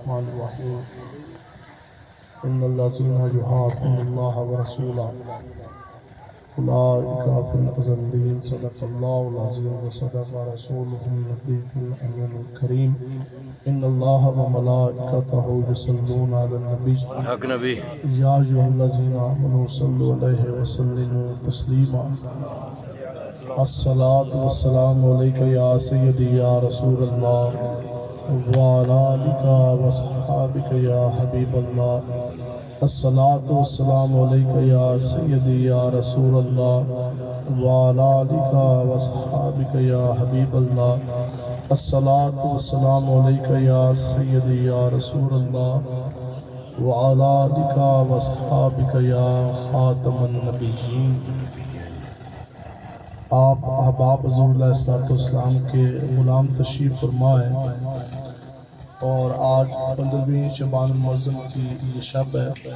الرحمن الرحیم ان الذین یحادون اللہ ورسولہ اولئک فی الاذلین صدق اللہ العظیم وصدق رسولہ النبی الامین الکریم ان اللہ وملائکتہ یصلون علی النبی حق نبی یا ایھا الذین آمنوا صلوا علیہ وسلموا تسلیما الصلاۃ والسلام علیک یا سیدی یا رسول اللہ وعلی آلک وصحابک یا حبیب اللہ الصلاۃ والسلام علیک یا سیدی یا رسول اللہ وعلی آلک وصحابک یا حبیب اللہ الصلاۃ والسلام علیک یا سیدی یا رسول اللہ وعلی آلک وصحابک یا خاتم النبیین۔ آپ احباب حضور علیہ السلام کے غلام تشریف فرما ہے اور آج 15ویں شعبان المعظم کی یہ شب ہے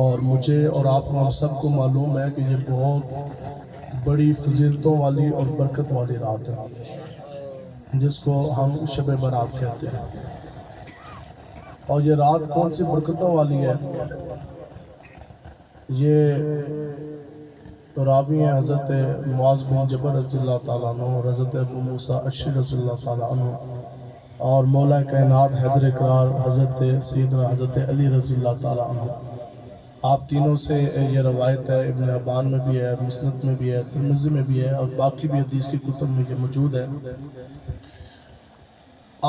اور مجھے اور آپ ہم سب کو معلوم ہے کہ یہ بہت بڑی فضیلتوں والی اور برکت والی رات ہے جس کو ہم شب برات کہتے ہیں۔ اور یہ رات کون سی برکتوں والی ہے؟ یہ راوی ہیں حضرت معاذ بن جبل رضی اللہ تعالیٰ عنہ اور حضرت ابو موسیٰ اشعری رضی اللہ تعالیٰ عنہ اور مولا کائنات حیدر اقرار حضرت سیدنا حضرت علی رضی اللہ تعالیٰ عنہ۔ آپ تینوں سے یہ روایت ہے، ابن حبان میں بھی ہے، مسند میں بھی ہے، ترمذی میں بھی ہے اور باقی بھی حدیث کی کتب میں یہ موجود ہے۔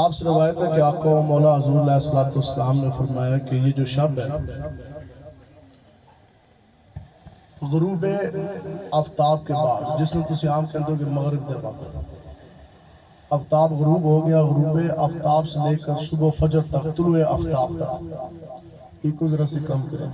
آپ سے روایت ہے کہ آقا و مولا حضور علیہ السلام نے فرمایا کہ یہ جو شب ہے غروب آفتاب کے بعد، جس میں کسی عام کہتے ہو کہ مغرب دے وقت آفتاب غروب ہو گیا، غروب آفتاب سے لے کر صبح فجر تک، طلوع آفتاب تک، ایک کو ذرا سے کم کریں،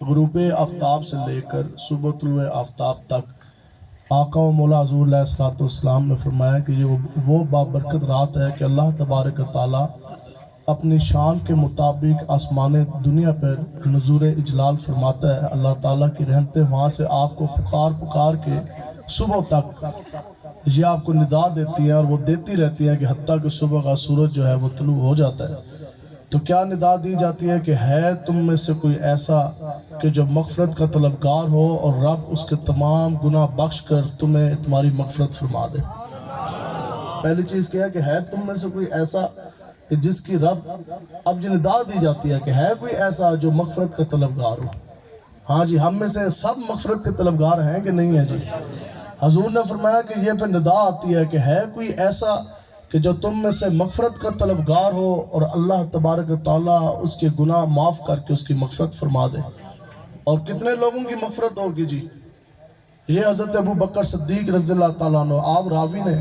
غروب آفتاب سے لے کر صبح طلوع آفتاب تک آقا و مولا حضور علیہ السلام نے فرمایا کہ یہ وہ بابرکت رات ہے کہ اللہ تبارک و تعالیٰ اپنی شان کے مطابق آسمان دنیا پر نزول اجلال فرماتا ہے۔ اللہ تعالیٰ کی رحمتیں وہاں سے آپ کو پکار پکار کے صبح تک یہ آپ کو ندا دیتی ہیں اور وہ دیتی رہتی ہیں کہ حتیٰ کہ صبح کا سورج جو ہے وہ طلوع ہو جاتا ہے۔ تو کیا ندا دی جاتی ہے کہ ہے تم میں سے کوئی ایسا کہ جو مغفرت کا طلبگار ہو اور رب اس کے تمام گناہ بخش کر تمہیں تمہاری مغفرت فرما دے۔ پہلی چیز کیا ہے کہ ہے تم میں سے کوئی ایسا کہ جس کی رب، اب یہ ندا دی جاتی ہے کہ ہے کوئی ایسا جو مغفرت کا طلبگار ہو۔ ہاں جی، ہم میں سے سب مغفرت کے طلبگار ہیں کہ نہیں ہیں جی؟ حضور نے فرمایا کہ یہ پہ ندا آتی ہے کہ ہے کوئی ایسا کہ جو تم میں سے مغفرت کا طلبگار ہو اور اللہ تبارک و تعالیٰ اس کے گناہ معاف کر کے اس کی مغفرت فرما دے۔ اور کتنے لوگوں کی مغفرت ہوگی جی؟ یہ حضرت ابو بکر صدیق رضی اللہ تعالیٰ عنہ، آپ راوی نے،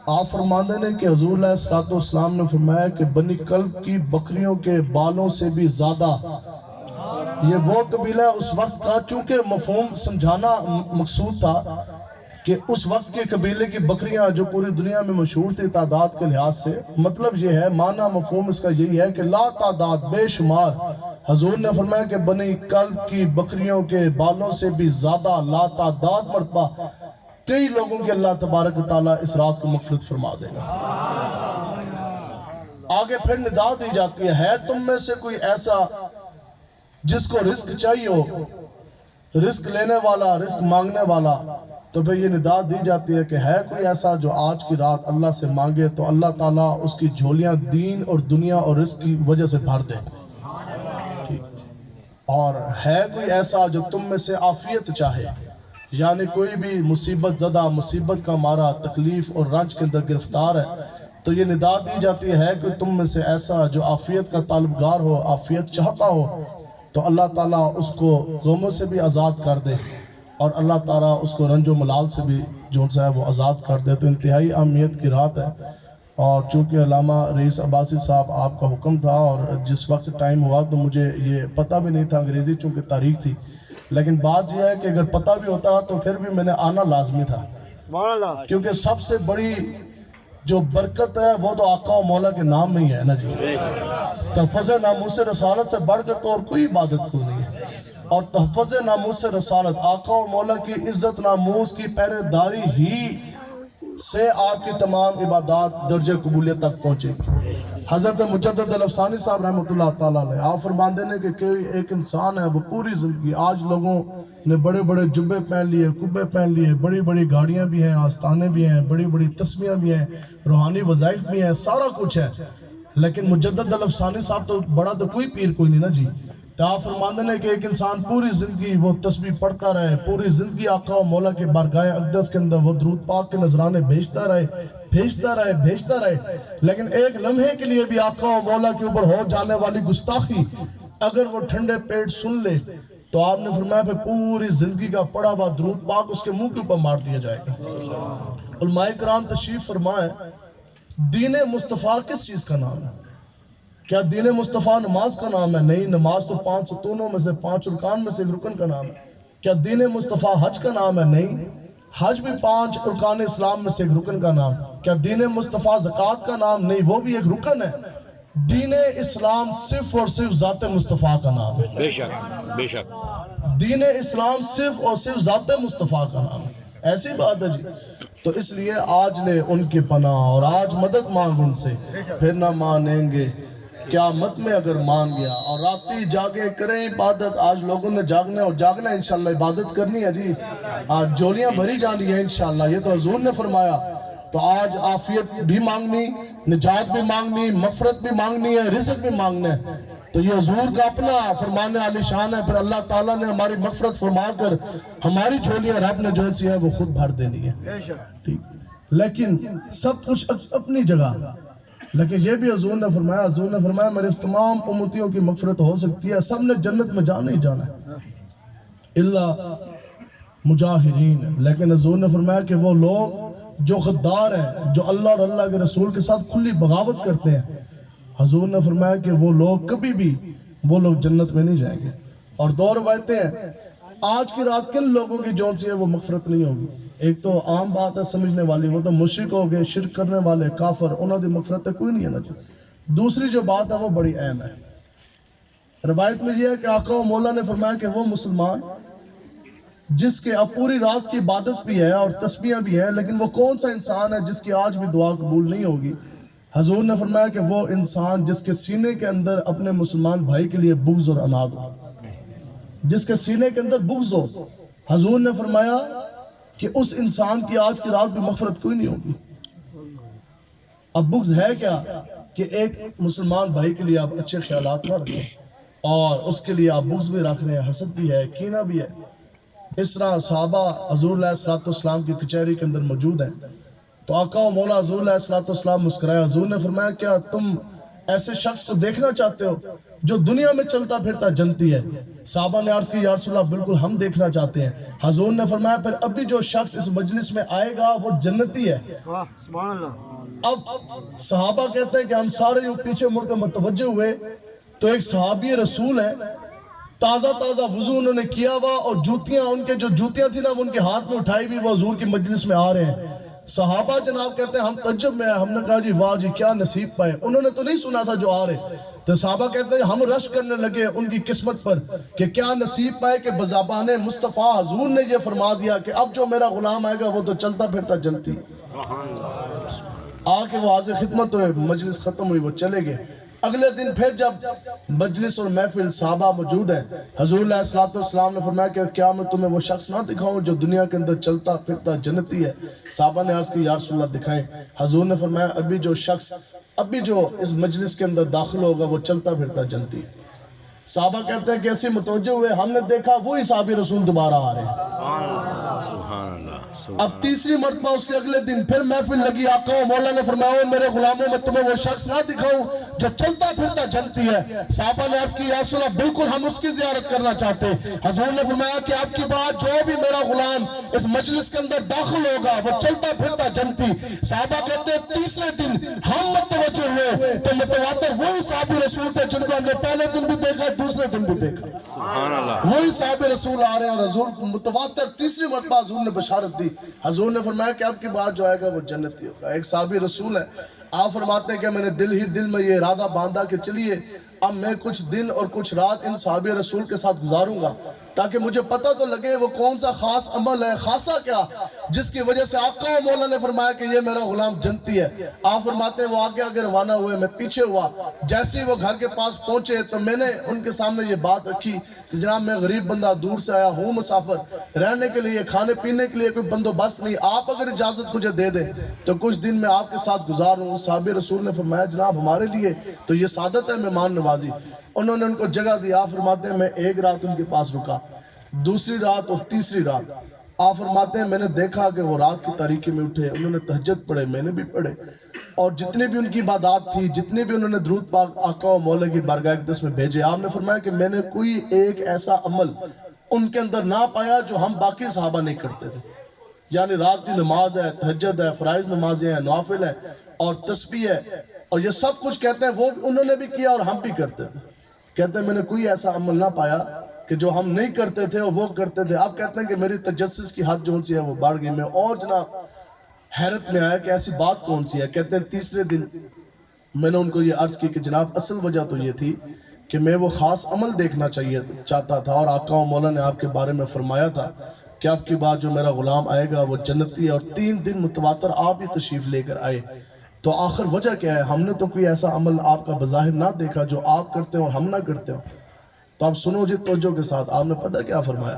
آپ فرماندے نے کہ حضور علیہ السلام نے فرمایا کہ بنی کلب کی بکریوں کے بالوں سے بھی زیادہ یہ وہ قبیلہ اس وقت کا، چونکہ مفہوم سمجھانا مقصود تھا کہ اس وقت کے قبیلے کی بکریاں جو پوری دنیا میں مشہور تھی تعداد کے لحاظ سے، مطلب یہ ہے، معنی مفہوم اس کا یہی ہے کہ لا تعداد، بے شمار، حضور نے فرمایا کہ بنی کلب کی بکریوں کے بالوں سے بھی زیادہ لا تعداد مرتبہ کئی لوگوں کی اللہ تبارک و تعالیٰ اس رات کو مغفرت فرما دے گا۔ آگے پھر ندا دی جاتی ہے تم میں سے کوئی ایسا جس کو رزق چاہیے ہو، رزق لینے والا، رزق مانگنے والا، تو پھر یہ ندا دی جاتی ہے کہ ہے کوئی ایسا جو آج کی رات اللہ سے مانگے تو اللہ تعالیٰ اس کی جھولیاں دین اور دنیا اور رزق کی وجہ سے بھر دے۔ اور ہے کوئی ایسا جو تم میں سے عافیت چاہے، یعنی کوئی بھی مصیبت زدہ، مصیبت کا مارا، تکلیف اور رنج کے اندر گرفتار ہے، تو یہ ندا دی جاتی ہے کہ تم میں سے ایسا جو عافیت کا طالبگار ہو، عافیت چاہتا ہو، تو اللہ تعالیٰ اس کو غموں سے بھی آزاد کر دے اور اللہ تعالیٰ اس کو رنج و ملال سے بھی جو ہے وہ آزاد کر دے۔ تو انتہائی اہمیت کی رات ہے، اور چونکہ علامہ رئیس عباسی صاحب آپ کا حکم تھا اور جس وقت ٹائم ہوا تو مجھے یہ پتہ بھی نہیں تھا، انگریزی چونکہ تاریخ تھی، لیکن بات یہ ہے کہ اگر پتہ بھی ہوتا تو پھر بھی میں نے آنا لازمی تھا، کیونکہ سب سے بڑی جو برکت ہے وہ تو آقا و مولا کے نام میں ہی ہے نا جی۔ تحفظ ناموس رسالت سے بڑھ کر تو اور کوئی عبادت کو نہیں ہے، اور تحفظ ناموس رسالت، آقا و مولا کی عزت ناموس کی پہرے داری ہی سے آپ کی تمام عبادات درجہ قبولیت تک پہنچے گی۔ حضرت مجدد الافسانی صاحب رحمۃ اللہ تعالیٰ علیہ آپ فرماندے نے کہ ایک انسان ہے وہ پوری زندگی، آج لوگوں نے بڑے بڑے جبے پہن لیے، کبے پہن لیے، بڑی بڑی گاڑیاں بھی ہیں، آستانے بھی ہیں، بڑی بڑی تسمیاں بھی ہیں، روحانی وظائف بھی ہیں، سارا کچھ ہے، لیکن مجدد الافسانی صاحب تو بڑا تو کوئی پیر کوئی نہیں نا جی۔ تو آپ فرماندے نے کہ ایک انسان پوری زندگی وہ تسبیح پڑھتا رہے، پوری زندگی آقا و مولا کے بارگاہ اقدس کے اندر وہ درود پاک کے نذرانے بھیجتا رہے، لیکن ایک لمحے کے لیے بھی آقا و مولا کے اوپر ہو جانے والی گستاخی اگر وہ ٹھنڈے پیٹ سن لے تو آپ نے فرمایا پھر پوری زندگی کا پڑھا ہوا درود پاک اس کے منہ کے اوپر مار دیا جائے گا۔ علماء کرام تشریف فرمائے، دین مصطفیٰ کس چیز کا نام ہے؟ کیا دین مصطفیٰ نماز کا نام ہے؟ نہیں، نماز تو 5 ستونوں میں سے 5 ارکان میں سے ایک رکن کا نام ہے۔ کیا دین مصطفیٰ حج کا نام ہے؟ نہیں، حج بھی 5 ارکان اسلام میں سے ایک رکن کا نام۔ کیا دین مصطفیٰ زکوٰۃ کا نام؟ نہیں، وہ بھی ایک رکن ہے۔ دین اسلام صرف اور صرف ذات مصطفیٰ کا نام ہے۔ بے شک بے شک، دین اسلام صرف اور صرف ذات مصطفیٰ کا نام ہے، ایسی بات ہے جی۔ تو اس لیے آج لے ان کی پناہ اور آج مدد مانگ ان سے، پھر نہ مانیں گے قیامت میں اگر مان گیا۔ اور راتی جاگے کریں عبادت، آج لوگوں نے جاگنا اور جاگنا ہے، انشاءاللہ عبادت کرنی ہے جی، آج جولیاں بھری جانی ہے انشاءاللہ، یہ تو حضور نے فرمایا۔ تو آج عافیت بھی مانگنی، نجات بھی مانگنی، مغفرت بھی مانگنی ہے، رزق بھی مانگنا ہے، تو یہ حضور کا اپنا فرمانے عالی شان ہے۔ پھر اللہ تعالیٰ نے ہماری مغفرت فرما کر ہماری جھولیاں رب نے جو سی ہے وہ خود بھر دینی ہے، ٹھیک۔ لیکن سب کچھ اپنی جگہ، لیکن یہ بھی حضور نے فرمایا میرے تمام امتیوں کی مغفرت ہو سکتی ہے، سب نے جنت میں جانا ہی جانا ہے الا مجاہرین، لیکن حضور نے فرمایا کہ وہ لوگ جو غدار ہیں، جو اللہ اور اللہ کے رسول کے ساتھ کھلی بغاوت کرتے ہیں، حضور نے فرمایا کہ وہ لوگ کبھی بھی وہ لوگ جنت میں نہیں جائیں گے۔ اور 2 روایتیں ہیں، آج کی رات کن لوگوں کی جون سی ہے وہ مغفرت نہیں ہوگی۔ ایک تو عام بات ہے سمجھنے والی، وہ تو مشرک ہو گئے، شرک کرنے والے، کافر، انہوں دی مغفرت کوئی نہیں ہے نا جی۔ دوسری جو بات ہے وہ بڑی اہم ہے، روایت میں یہ ہے کہ آقا و مولا نے فرمایا کہ وہ مسلمان جس کے اب پوری رات کی عبادت بھی ہے اور تسبیحیں بھی ہیں، لیکن وہ کون سا انسان ہے جس کی آج بھی دعا قبول نہیں ہوگی؟ حضور نے فرمایا کہ وہ انسان جس کے سینے کے اندر اپنے مسلمان بھائی کے لیے بغض اور عناد ہو، جس کے سینے کے اندر بغض ہو، حضور نے فرمایا کہ اس انسان کی آج کی رات بھی مغفرت کوئی نہیں ہوگی۔ اب بغض ہے کیا کہ ایک مسلمان بھائی کے لیے آپ اچھے خیالات نہ رکھیں اور اس کے لیے آپ بغض بھی رکھ رہے ہیں، حسد بھی ہے، کینہ بھی ہے۔ اس طرح صحابہ حضور علیہ السلام کی کچہری کے اندر موجود ہیں، تو آقا و مولا حضور علیہ السلام مسکرائے، حضور نے فرمایا کیا تم ایسے شخص کو دیکھنا چاہتے ہو جو دنیا میں چلتا پھرتا جنتی ہے؟ صحابہ نے عرض کی یا رسول اللہ بالکل ہم دیکھنا چاہتے ہیں۔ حضور نے فرمایا پھر ابھی جو شخص اس مجلس میں آئے گا وہ جنتی ہے۔ سبحان اللہ۔ اب صحابہ کہتے ہیں کہ ہم سارے یوں پیچھے مڑ کر متوجہ ہوئے تو ایک صحابی رسول ہے، تازہ وضو انہوں نے کیا ہوا اور جوتیاں، ان کے جو جوتیاں تھی نا وہ ان کے ہاتھ میں اٹھائی ہوئی، وہ حضور کی مجلس میں آ رہے ہیں۔ صحابہ جناب کہتے ہیں ہم تعجب میں ہیں، ہم نے کہا جی واہ جی کیا نصیب پائے، انہوں نے تو نہیں سنا تھا جو آ رہے، تو صحابہ کہتے ہیں ہم رش کرنے لگے ان کی قسمت پر کہ کیا نصیب پائے کہ بزبان مصطفیٰ حضور نے یہ فرما دیا کہ اب جو میرا غلام آئے گا وہ تو چلتا پھرتا جنتی۔ آ کے وہ حاضر خدمت ہوئے، مجلس ختم ہوئی، وہ چلے گئے۔ اگلے دن پھر جب مجلس اور محفل صحابہ موجود ہیں، حضور علیہ السلام نے فرمایا کہ کیا میں تمہیں وہ شخص نہ دکھاؤں جو دنیا کے اندر چلتا پھرتا جنتی ہے؟ صحابہ نے عرض کی یا رسول اللہ دکھائیں۔ حضور نے فرمایا ابھی جو اس مجلس کے اندر داخل ہوگا وہ چلتا پھرتا جنتی ہے۔ صحابہ کہتے ہیں کہ ایسے متوجہ ہوئے، ہم نے دیکھا وہی صحابی رسول دوبارہ آ رہے ہیں۔ سبحان اللہ۔ اب تیسری مرتبہ اس سے اگلے دن پھر محفل لگی، آقا و مولا نے فرمایا میرے غلاموں میں تمہیں وہ شخص نہ دکھاؤں جو چلتا پھرتا جنتی ہے؟ صحابہ نے عرض کی یا رسول اللہ بالکل ہم اس کی زیارت کرنا چاہتے ہیں۔ حضور نے فرمایا کہ آپ کی بات جو بھی میرا غلام اس مجلس کے اندر داخل ہوگا وہ چلتا پھرتا جنتی۔ صحابہ کہتے ہیں تیسرے دن ہم متوجہ ہوئے تو متواتر وہی صحابی رسول تھے جن کو ہم نے پہلے دن بھی دیکھا دوسرے دن بھی دیکھا، سبحان اللہ۔ وہی صحابی رسول آ رہے ہیں اور حضور متواتر تیسری مرتبہ حضور نے بشارت دی۔ حضور نے فرمایا کہ آپ کی بات جو آئے گا وہ جنتی ہوگا۔ ایک صحابی رسول ہے، آپ فرماتے ہیں کہ میں نے دل میں یہ ارادہ باندھا کہ چلیے اب میں کچھ دن اور کچھ رات ان صحابی رسول کے ساتھ گزاروں گا تاکہ مجھے پتہ تو لگے وہ کون سا خاص عمل ہے، خاصا کیا جس کی وجہ سے آقا و مولا نے فرمایا کہ یہ میرا غلام جنتی ہے۔ آپ فرماتے ہیں وہ آگے آگے روانہ ہوئے، میں پیچھے ہوا۔ جیسے ہی وہ گھر کے پاس پہنچے تو میں نے ان کے سامنے یہ بات رکھی کہ جناب میں غریب بندہ دور سے آیا ہوں، مسافر، رہنے کے لیے کھانے پینے کے لیے کوئی بندوبست نہیں، آپ اگر اجازت مجھے دے دیں تو کچھ دن میں آپ کے ساتھ گزاروں۔ صحابی رسول نے فرمایا جناب ہمارے لیے تو یہ سعادت ہے، مہمان نوازی۔ انہوں نے ان کو جگہ دی۔ آپ فرماتے ہیں میں ایک رات ان کے پاس رکا، دوسری رات اور تیسری رات۔ آپ فرماتے ہیں میں نے دیکھا کہ وہ رات کی تاریکی میں اٹھے، انہوں نے تہجد پڑھے، میں نے بھی پڑھے، اور جتنے بھی ان کی عبادات تھی، جتنے بھی انہوں نے درود پاک آقا و مولا کی بارگاہ اقدس میں بھیجے، آپ نے فرمایا کہ میں نے کوئی ایک ایسا عمل ان کے اندر نہ پایا جو ہم باقی صحابہ نہیں کرتے تھے۔ یعنی رات کی نماز ہے، تہجد ہے، فرائض نمازیں ہیں، نوافل ہے اور تسبیح ہے، اور یہ سب کچھ کہتے ہیں وہ انہوں نے بھی کیا اور ہم بھی کرتے تھے۔ کہتے ہیں میں نے کوئی ایسا عمل نہ پایا کہ جو ہم نہیں کرتے تھے اور وہ کرتے تھے۔ آپ کہتے ہیں کہ میری تجسس کی حد جو سی ہے وہ بڑھ گئی، میں اور جناب حیرت میں آیا کہ ایسی بات کون سی ہے۔ کہتے ہیں تیسرے دن میں نے ان کو یہ عرض کی کہ جناب اصل وجہ تو یہ تھی کہ میں وہ خاص عمل دیکھنا چاہتا تھا، اور آقا و مولا نے آپ کے بارے میں فرمایا تھا کہ اب کی بات جو میرا غلام آئے گا وہ جنتی ہے، اور 3 دن متواتر آپ ہی تشریف لے کر آئے۔ تو آخر وجہ کیا ہے؟ ہم نے تو کوئی ایسا عمل آپ کا بظاہر نہ دیکھا جو آپ کرتے ہو اور ہم نہ کرتے ہو۔ تو اب سنو جی توجہ کے ساتھ، آپ نے پتہ کیا فرمایا؟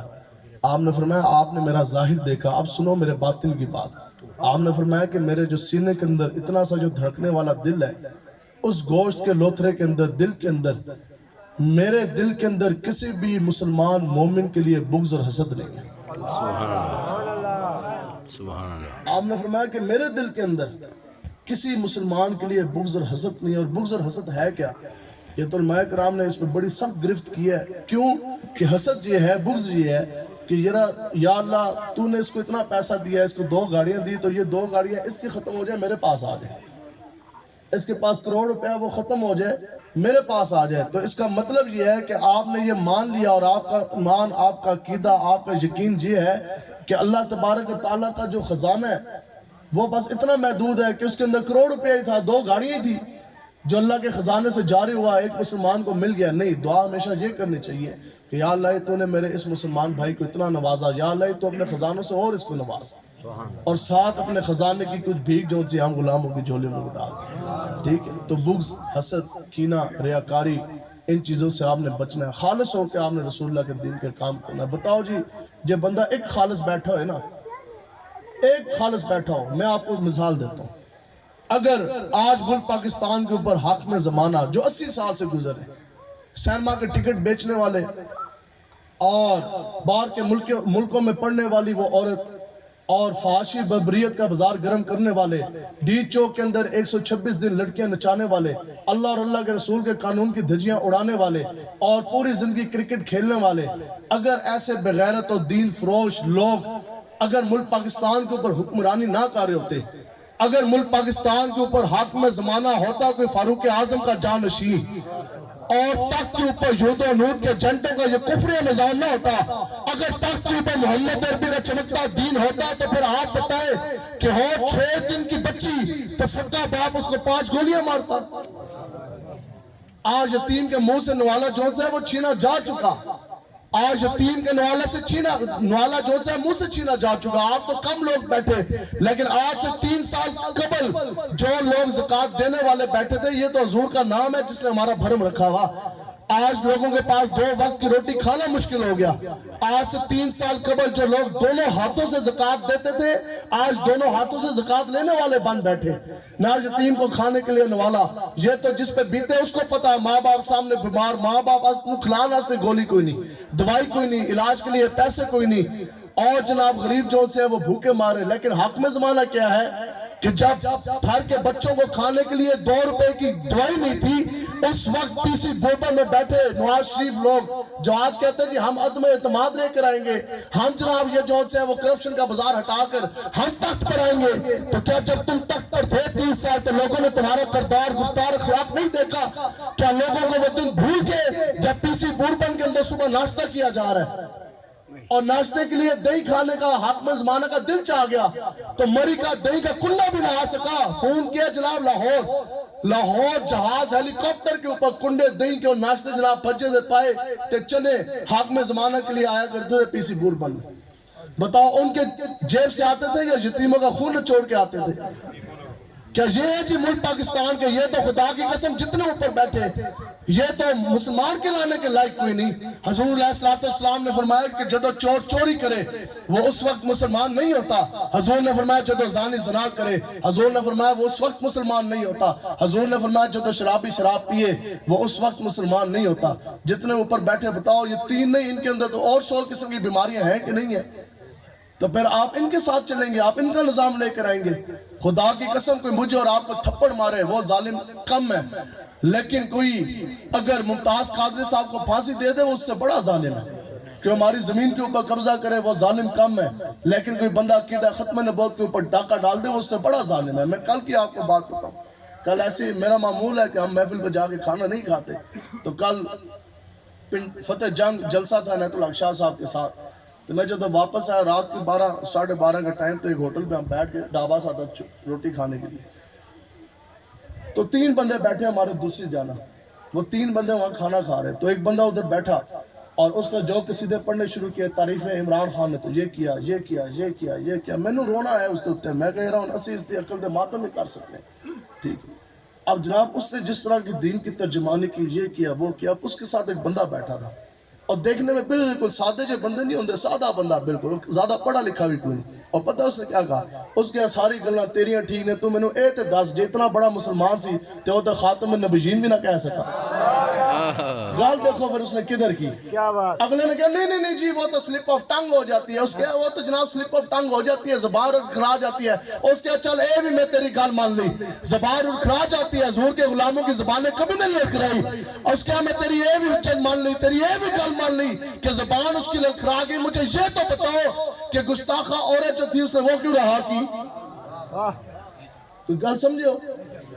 آپ نے فرمایا آپ نے میرا ظاہر دیکھا، اب سنو میرے باطن کی بات۔ آپ نے فرمایا کہ میرے جو سینے کے اندر اتنا سا جو دھڑکنے والا دل ہے، اس گوشت کے لوتھرے کے اندر، دل کے اندر، میرے دل کے اندر کسی بھی مسلمان مومن کے لیے بغض اور حسد نہیں ہے۔ سبحان اللہ، سبحان اللہ۔ آپ نے فرمایا کہ میرے دل کے اندر کسی مسلمان کے لیے بغض اور حسد نہیں ہے۔ اور بغض اور حسد ہے کیا؟ یہ تو علماء کرام نے اس پہ بڑی سخت گرفت کی ہے۔ کیوں کہ حسد یہ ہے، بغض یہ ہے کہ یا اللہ تو نے اس کو اتنا پیسہ دیا ہے، اس کو 2 گاڑیاں دی، تو یہ 2 گاڑیاں اس کی ختم ہو جائے میرے پاس آ جائے، اس کے پاس کروڑ روپے وہ ختم ہو جائے میرے پاس آ جائے۔ تو اس کا مطلب یہ ہے کہ آپ نے یہ مان لیا، اور آپ کا ایمان، آپ کا عقیدہ، آپ کا یقین یہ ہے کہ اللہ تبارک و تعالیٰ کا جو خزانہ ہے وہ بس اتنا محدود ہے کہ اس کے اندر کروڑ روپے ہی تھا، 2 گاڑیاں تھی جو اللہ کے خزانے سے جاری ہوا، ایک مسلمان کو مل گیا۔ نہیں، دعا ہمیشہ یہ کرنی چاہیے کہ یا اللہ تو نے میرے اس مسلمان بھائی کو اتنا نوازا، یا اللہ تو اپنے خزانوں سے اور اس کو نواز، اور ساتھ اپنے خزانے کی کچھ بھیک جو سی ہم غلاموں کی جھولی میں ڈال دیں۔ ٹھیک ہے؟ تو بغض، حسد، کینہ، ریاکاری، ان چیزوں سے آپ نے بچنا ہے۔ خالص ہو کے آپ نے رسول اللہ کے دین کے کام کرنا ہے۔ بتاؤ جی، جب بندہ ایک خالص بیٹھا ہے نا، ایک خالص بیٹھا ہو، میں آپ کو مثال دیتا ہوں۔ اگر آج ملک پاکستان کے اوپر حاکم زمانہ جو 80 سال سے گزرے، سینما کے ٹکٹ بیچنے والے اور باہر کے ملکوں میں پڑھنے والی وہ عورت، اور فحاشی بربریت کا بازار گرم کرنے والے، ڈی چوک کے اندر 126 دن لڑکیاں نچانے والے، اللہ اور اللہ کے رسول کے قانون کی دھجیاں اڑانے والے، اور پوری زندگی کرکٹ کھیلنے والے، اگر ایسے بغیرت و دین فروش لوگ اگر ملک پاکستان کے اوپر حکمرانی نہ کر رہے ہوتے، اگر ملک پاکستان کے اوپر حاکم زمانہ ہوتا کوئی فاروق اعظم کا جانشین، اور تخت کے اوپر یہود و نود کے جنٹوں کا یہ کفری نظام نہ ہوتا، اگر تخت کے اوپر محمد عربی کا چمکتا دین ہوتا، تو پھر آپ بتائیں کہ 6 دن کی بچی تصدقہ باپ اس کو 5 گولیاں مارتا۔ آج یتیم کے منہ سے نوالا جو سے وہ چھینا جا چکا، آج یتیم کے نوالا جو سے منہ سے چھینا جا چکا۔ آپ تو کم لوگ بیٹھے، لیکن آج سے 3 سال قبل جو لوگ زکوٰۃ دینے والے بیٹھے تھے، یہ تو حضور کا نام ہے جس نے ہمارا بھرم رکھا ہوا۔ آج لوگوں کے پاس 2 وقت کی روٹی کھانا مشکل ہو گیا۔ آج سے 3 سال قبل جو لوگ دونوں ہاتھوں سے زکوٰۃ دیتے تھے، آج دونوں ہاتھوں سے زکوٰۃ لینے والے بن بیٹھے۔ نہ یتیم کو کھانے کے لیے نوالا، یہ تو جس پہ بیتے اس کو پتا ہے، ماں باپ سامنے بیمار، ماں باپ کھلان واسطے گولی کوئی نہیں، دوائی کوئی نہیں، علاج کے لیے پیسے کوئی نہیں، اور جناب غریب جو سے وہ بھوکے مارے۔ لیکن حاکم زمانہ کیا ہے کہ جب گھر کے بچوں کو کھانے کے لیے 2 روپے کی دوائی نہیں تھی، اس وقت پی سی بورڈ میں بیٹھے نواز شریف لوگ جو آج کہتے ہیں جی ہم عدم اعتماد لے کر آئیں گے، ہم جناب یہ جو سے وہ کرپشن کا بازار ہٹا کر ہم تخت پر آئیں گے، تو کیا جب تم تخت پر تھے 30 سال تو لوگوں نے تمہارا کردار گفتار اخلاق نہیں دیکھا؟ کیا لوگوں کو وہ دن بھول گئے جب پی سی بورڈ کے اندر صبح ناشتہ کیا جا رہا ہے، اور ناشتے کے لیے دہی کھانے کا حاکم زمانہ کا دل چاہ گیا، تو مری کا دہی کا کنڈا بھی نہ آ سکا، فون کیا جناب لاہور جہاز ہیلی کاپٹر کے اوپر کنڈے دہی کے اور ناشتے جناب پجے سے پائے تے چنے حاکم زمانہ کے لیے آیا کرتے تھے پی سی بوربن۔ بتاؤ ان کے جیب سے آتے تھے یا یتیموں کا خون چھوڑ کے آتے تھے؟ کیا یہ ہے جی ملک پاکستان کے؟ یہ تو خدا کی قسم جتنے اوپر بیٹھے یہ تو مسلمان کے لانے کے لائق کوئی نہیں۔ حضور علیہ السلام نے فرمایا کہ جدو چور چوری کرے وہ اس وقت مسلمان نہیں ہوتا۔ حضور نے فرمایا جدو زانی زنا کرے، حضور نے فرمایا وہ اس وقت مسلمان نہیں ہوتا۔ حضور نے فرمایا جدو شرابی شراب پیے وہ اس وقت مسلمان نہیں ہوتا۔ جتنے اوپر بیٹھے بتاؤ یہ تین نہیں، ان کے اندر تو اور 100 قسم کی بیماریاں ہیں کہ نہیں ہیں؟ تو پھر آپ ان کے ساتھ چلیں گے، آپ ان کا نظام لے کر آئیں گے؟ خدا کی قسم کوئی مجھے اور آپ کو تھپڑ مارے وہ ظالم کم ہے، لیکن کوئی اگر ممتاز قادری صاحب کو پھانسی دے دے وہ اس سے بڑا ظالم ہے۔ کہ ہماری زمین کے اوپر قبضہ کرے وہ ظالم کم ہے، لیکن کوئی بندہ عقیدہ ختم نبوت کے اوپر ڈاکہ ڈال دے وہ اس سے بڑا ظالم ہے۔ میں کل کی آپ کو بات بتاؤں، کل ایسی میرا معمول ہے کہ ہم محفل پہ جا کے کھانا نہیں کھاتے، تو کل فتح جنگ جلسہ تھا نیت الحق شاہ صاحب کے ساتھ، تو میں جب واپس آیا رات کے 12:30 کا ٹائم، تو ایک ہوٹل پہ ہم بیٹھ کے ڈھابا سا تھا روٹی کھانے کے لیے، تو 3 بندے بیٹھے ہمارے دوسری جانا، وہ 3 بندے وہاں کھانا کھا رہے، تو ایک بندہ ادھر بیٹھا اور اس نے جو قصیدے پڑھنے شروع کیے، تعریفیں عمران خان نے تو یہ کیا یہ کیا یہ کیا یہ کیا، میں نے رونا ہے اس کے اوپر، میں کہہ رہا ہوں اسی اس کی عقل دے ماتم نہیں کر سکتے، ٹھیک ہے۔ اب جناب اس نے جس طرح کی دین کی ترجمانی کی، یہ کیا وہ کیا، اس کے ساتھ ایک بندہ بیٹھا تھا اور دیکھنے میں بالکل سادے جو بندے نہیں ہوتے، سادہ بندہ بالکل، زیادہ پڑھا لکھا بھی کوئی نہیں، اور پتہ اس نے کیا کہا، اس کے ساری گلاں تیریاں ٹھیک نے، تو میں نے اے تے دس جتنا بڑا مسلمان سی تے وہ تو خاتم النبیین بھی نہ کہہ سکا۔ گال دیکھو پھر اس نے کدھر کی، کیا بات، اگلے نے کہا نہیں جی وہ تو سلپ آف ٹنگ ہو جاتی ہے، اس کے وہ تو جناب سلپ آف ٹنگ ہو جاتی ہے، زبان اکھڑا جاتی ہے، اس کے چل اے بھی میں تیری گال مان لی، زبان اکھڑا جاتی ہے، حضور کے غلاموں کی زبانیں کبھی نہیں لڑکھڑائی، اس کے میں تیری اے بھی حجت مان لی، تیری اے بھی گال مان لی کہ زبان اس کی لڑکھڑا گئی، مجھے یہ تو بتاؤ کہ گستاخہ عورت جو تھی اس نے وہ کیوں رہا کی؟ تو گل سمجھو،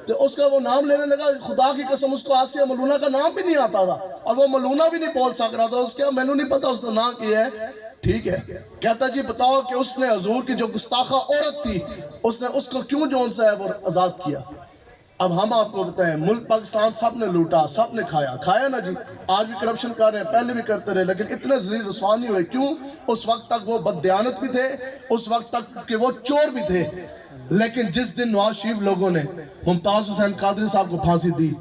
تو اس کا وہ نام لینے لگا، خدا کی قسم اس کو آسیہ ملونہ کا نام بھی نہیں آتا تھا، اور وہ ملونہ بھی نہیں بول سک رہا تھا، اس کے میں نے نہیں پتا اس نے نام کیا ہے، ٹھیک ہے۔ کہتا جی بتاؤ کہ اس نے حضور کی جو گستاخہ عورت تھی اس نے اس کو کیوں جون سا ہے وہ آزاد کیا؟ اب ہم آپ کو بتائیں، ملک پاکستان سب نے لوٹا، سب نے کھایا نا جی، آج بھی کرپشن کر رہے ہیں، پہلے بھی کرتے رہے، لیکن اتنے ذلیل رسوا نہیں ہوئے، کیوں؟ اس وقت تک وہ بددیانت بھی تھے، اس وقت تک کہ وہ چور بھی تھے، لیکن جس دن نواز شریف لوگوں نے ممتاز حسین قادری صاحب کو پھانسی دی،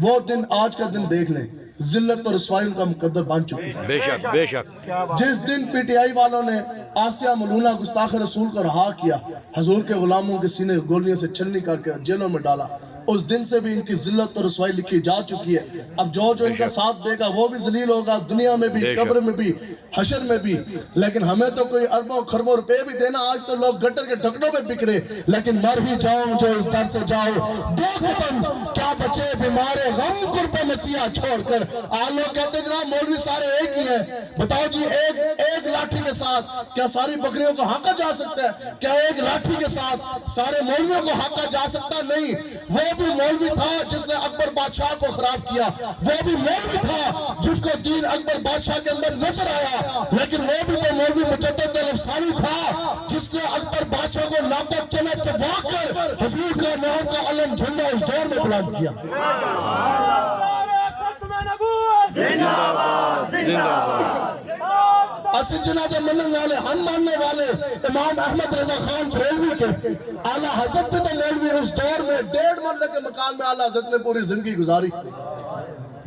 وہ دن آج کا دن دیکھ لیں، ذلت اور رسوائی ان کا مقدر بن چکی ہے۔ بے شک بے شک۔ جس دن پی ٹی آئی والوں نے آسیہ ملونہ گستاخ رسول کو رہا کیا، حضور کے غلاموں کے سینے گولیوں سے چھلنی کر کے جیلوں میں ڈالا، اس دن سے بھی ان کی ذلت اور رسوائی لکھی جا چکی ہے۔ اب جو ان کا ساتھ دے گا وہ بھی ذلیل ہوگا، دنیا میں بھی، قبر میں بھی، حشر میں بھی، لیکن ہمیں تو کوئی اربوں خربوں روپے بھی دینا، آج تو لوگ گٹر کے ڈھکنوں میں بک رہے، لیکن مر بھی جاؤں جو اس در سے جاؤ، دو ختم کیا بچے بیمارے غم قرب مسیح چھوڑ کر۔ آج لوگ کہتے ہیں جناب مولوی سارے ایک ہی ہیں، بتاؤ جی ایک لاٹھی کے ساتھ کیا ساری بکریوں کو ہانکا جا سکتا ہے؟ کیا ایک لاٹھی کے ساتھ سارے مولویوں کو ہانکا جا سکتا؟ نہیں، وہ بھی مولوی تھا جس نے اکبر بادشاہ کو خراب کیا، وہ بھی مولوی تھا جس کو دین اکبر بادشاہ کے اندر نظر آیا، لیکن وہ بھی تو مولوی مجدد الافسانی تھا جس نے اکبر بادشاہ کو ناقب چلے چبا کر حضور کا نام کا علم جھنڈا اس دور میں بلند کیا۔ اسی جناب منن والے، ہم ماننے والے امام احمد رضا خان بریلوی کے اعلیٰ حضرت پہ تو مولوی اس دور میں 1.5 مرلے کے مکان میں اعلیٰ حضرت نے پوری زندگی گزاری۔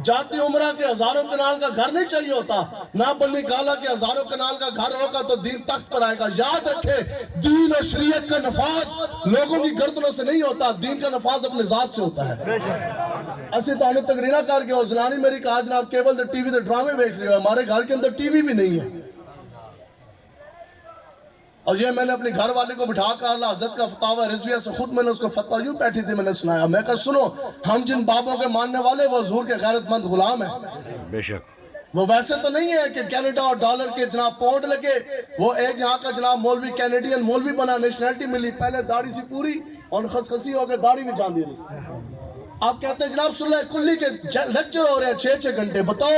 جاتی عمرہ کے ہزاروں کنال کا گھر نہیں چاہیے ہوتا، نہ بلی گالا کے ہزاروں کنال کا گھر ہوگا تو دین تخت پر آئے گا۔ یاد رکھے دین اور شریعت کا نفاذ لوگوں کی گردنوں سے نہیں ہوتا، دین کا نفاذ اپنے ذات سے ہوتا ہے۔ اسی تو ہمیں تقریرہ کر کے ہو، زنانی میری کہا جناب کیبل دے ٹی وی دے ڈرامے دیکھ رہے ہو، ہمارے گھر کے اندر ٹی وی بھی نہیں ہے، اور یہ میں نے اپنی گھر والے کو بٹھا کر اللہ حضرت کا فتاوی رضویہ سے خود میں نے اس کو فتویٰ یوں بیٹھی تھی میں نے سنایا، میں کہا سنو ہم جن بابوں کے ماننے والے وہ حضور کے غیرت مند غلام ہیں، بے شک۔ وہ ویسے تو نہیں ہے کہ کینیڈا اور ڈالر کے جناب پاؤنڈ لگے، وہ ایک یہاں کا جناب مولوی کینیڈین مولوی بنا، نیشنلٹی ملی، پہلے داڑھی سی پوری اور خسخسی ہو کے داڑھی بھی جان دی رہی۔ آپ کہتے ہیں جناب صلح کلی کے لیکچر ہو رہے ہیں 6 گھنٹے، بتاؤ